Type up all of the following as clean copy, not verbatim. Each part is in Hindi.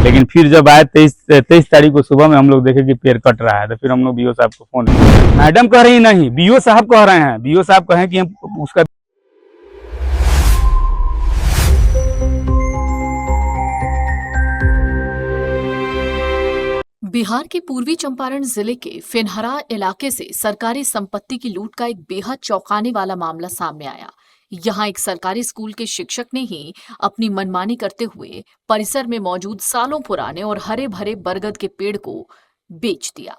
लेकिन फिर जब आए 23 तारीख को सुबह में हम लोग देखे कि पेड़ कट रहा है, तो फिर हम लोग बीओ साहब को फोन किया। मैडम कह रही नहीं, बीओ साहब कह रहे हैं। बीओ साहब कहें कि हम उसका बिहार के पूर्वी चंपारण जिले के फिनहरा इलाके से सरकारी संपत्ति की लूट का एक बेहद चौंकाने वाला मामला सामने आया। यहां एक सरकारी स्कूल के शिक्षक ने ही अपनी मनमानी करते हुए परिसर में मौजूद सालों पुराने और हरे भरे बरगद के पेड़ को बेच दिया।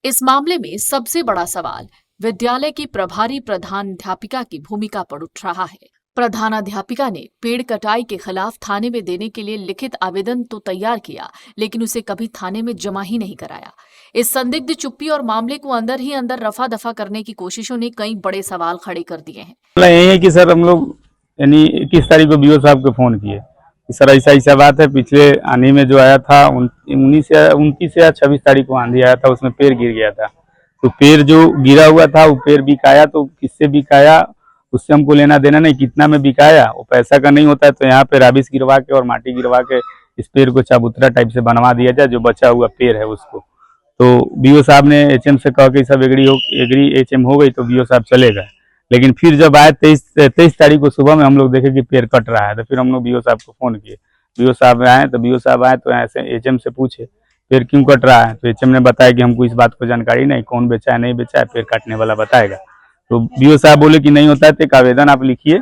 इस मामले में सबसे बड़ा सवाल विद्यालय की प्रभारी प्रधानाध्यापिका की भूमिका पर उठ रहा है। प्रधानाध्यापिका ने पेड़ कटाई के खिलाफ थाने में देने के लिए लिखित आवेदन तो तैयार किया, लेकिन उसे कभी थाने में जमा ही नहीं कराया। इस संदिग्ध चुप्पी और मामले को अंदर ही अंदर रफा दफा करने की कोशिशों ने कई बड़े सवाल खड़े कर दिए हैं। यही है कि सर हम लोग यानी 21 तारीख को बीओ साहब को फोन किए कि सर ऐसा बात है, पिछले आंधी में जो आया था 29 या 26 तारीख को आंधी आया था, उसमें पेड़ गिर गया था। तो पेड़ जो गिरा हुआ था वो पेड़ बिकाया, तो किससे बिकाया उससे हमको लेना देना नहीं, कितना में बिकाया वो पैसा का नहीं होता है। तो यहाँ पे राबिस गिरवा के और माटी गिरवा के इस पेड़ को चाबूतरा टाइप से बनवा दिया जाए, जो बचा हुआ पेड़ है उसको। तो बीओ साहब ने एचएम से कहा कि सब एग्री एचएम हो गई, तो बीओ साहब चले गए। लेकिन फिर जब आए 23 तारीख को सुबह में हम लोग देखे कि पेड़ कट रहा है, तो फिर हम लोग बीओ साहब को फोन किए। बीओ साहब आए तो ऐसे एचएम से पूछे पेड़ क्यों कट रहा है, तो एचएम ने बताया कि हमको इस बात को जानकारी नहीं, कौन बेचा है नहीं बेचा है, पेड़ काटने वाला बताएगा। तो बीओ साहब बोले कि नहीं होता है तो एक आवेदन आप लिखिए।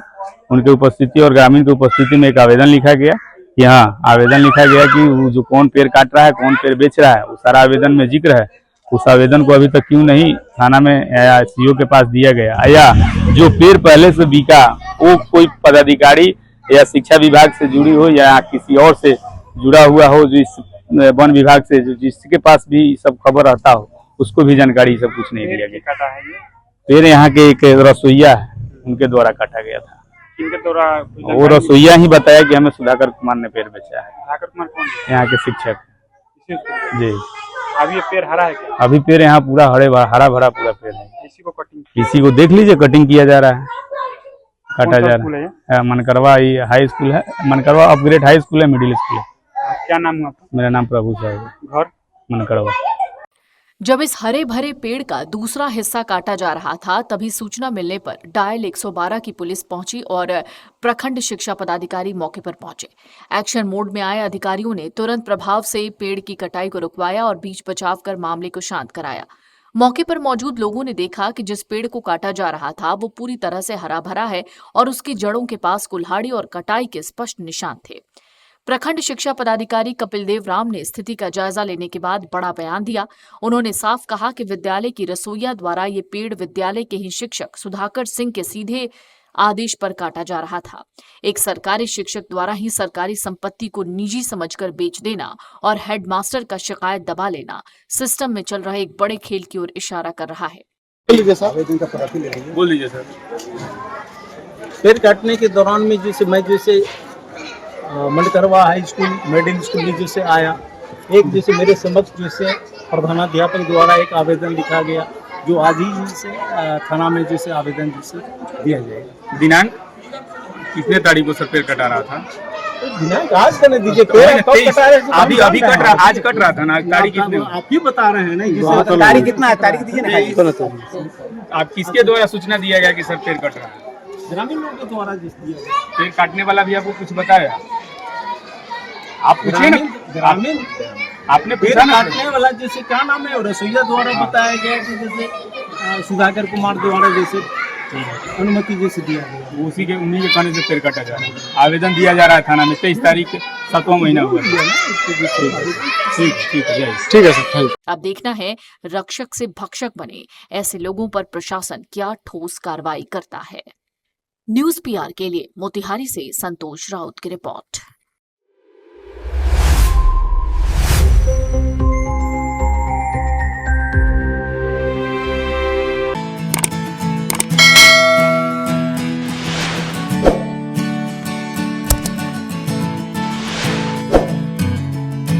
उनके उपस्थिति और ग्रामीण की उपस्थिति में एक आवेदन लिखा गया कि हाँ, आवेदन लिखा गया कि वो जो कौन पेड़ काट रहा है, कौन पेड़ बेच रहा है, वो सारा आवेदन में जिक्र है। उस आवेदन को अभी तक क्यों नहीं थाना में या सीओ के पास दिया गया, या जो पेड़ पहले से बिका वो कोई पदाधिकारी या शिक्षा विभाग से जुड़ी हो या किसी और से जुड़ा हुआ हो, जो इस वन विभाग से जिसके पास भी सब खबर रहता हो, उसको भी जानकारी सब कुछ नहीं दिया गया। पेड़ यहाँ के एक रसोईया है, उनके द्वारा काटा गया था। किनके द्वारा? वो रसोईया ही बताया कि हमें सुधाकर कुमार ने पेड़ बेचा है। सुधाकर कुमार कौन? यहाँ के शिक्षक जी। अभी ये पेड़ हरा है क्या? अभी पेड़ यहाँ पूरा हरा भरा पूरा पेड़ है। इसी को कटिंग, इसी को देख लीजिए, कटिंग किया जा रहा है, काटा जा रहा है। मनकरवा हाई स्कूल है, मनकरवा अपग्रेड हाई स्कूल है, मिडिल स्कूल है। क्या नाम है आपका? मेरा नाम प्रभु साहब है। घर मनकरवा। जब इस हरे भरे पेड़ का दूसरा हिस्सा काटा जा रहा था, तभी सूचना मिलने पर डायल 112 की पुलिस पहुंची और प्रखंड शिक्षा पदाधिकारी मौके पर पहुंचे। एक्शन मोड में आए अधिकारियों ने तुरंत प्रभाव से पेड़ की कटाई को रुकवाया और बीच बचाव कर मामले को शांत कराया। मौके पर मौजूद लोगों ने देखा कि जिस पेड़ को काटा जा रहा था वो पूरी तरह से हरा भरा है और उसकी जड़ों के पास कुल्हाड़ी और कटाई के स्पष्ट निशान थे। प्रखंड शिक्षा पदाधिकारी कपिल देव राम ने स्थिति का जायजा लेने के बाद बड़ा बयान दिया। उन्होंने साफ कहा कि विद्यालय की रसोईया द्वारा ये पेड़ विद्यालय के ही शिक्षक सुधाकर सिंह के सीधे आदेश पर काटा जा रहा था। एक सरकारी शिक्षक द्वारा ही सरकारी संपत्ति को निजी समझकर बेच देना और हेडमास्टर का शिकायत दबा लेना सिस्टम में चल रहे एक बड़े खेल की ओर इशारा कर रहा है। बोल दीजिए सर। पेड़ काटने के दौरान में जैसे मनकरवा हाई स्कूल मिडिल स्कूल में जैसे आया, एक जैसे मेरे समक्ष जैसे प्रधानाध्यापक द्वारा एक आवेदन लिखा गया, जो आज ही से थाना में जैसे आवेदन जैसे दिया जाएगा। दिनांक कितने तारीख को सर पेड़ कटा रहा था? दिनांक आज का नहीं दीजिए, पेड़ कब कटा रहे? अभी कट रहा, आज कट रहा था ना, तारीख कितने? आप ही बता रहे हैं ना, तारीख कितना है, तारीख दीजिए ना। आप किसके द्वारा सूचना दिया गया कि सर पेड़ कट रहा है? ग्रामीण लोगों के द्वारा दिया गया। पेड़ काटने वाला भी आपको कुछ बताया? आप पूछे ना, ग्रामीण आपने पेड़ पूछा ना। काटने वाला जैसे क्या नाम है, रसोईया द्वारा बताया गया कि जैसे सुधाकर कुमार द्वारा जैसे अनुमति जैसे दिया गया, उसी के उन्हीं के कहने से पेड़ काटा जा रहा है। आवेदन दिया जा रहा है थाना में, 23 तारीख 7वां महीना हुआ। ठीक है सर। अब देखना है रक्षक से भक्षक बने ऐसे लोगों पर प्रशासन क्या ठोस कार्रवाई करता है। न्यूज़ पीआर के लिए मोतिहारी से संतोष राउत की रिपोर्ट।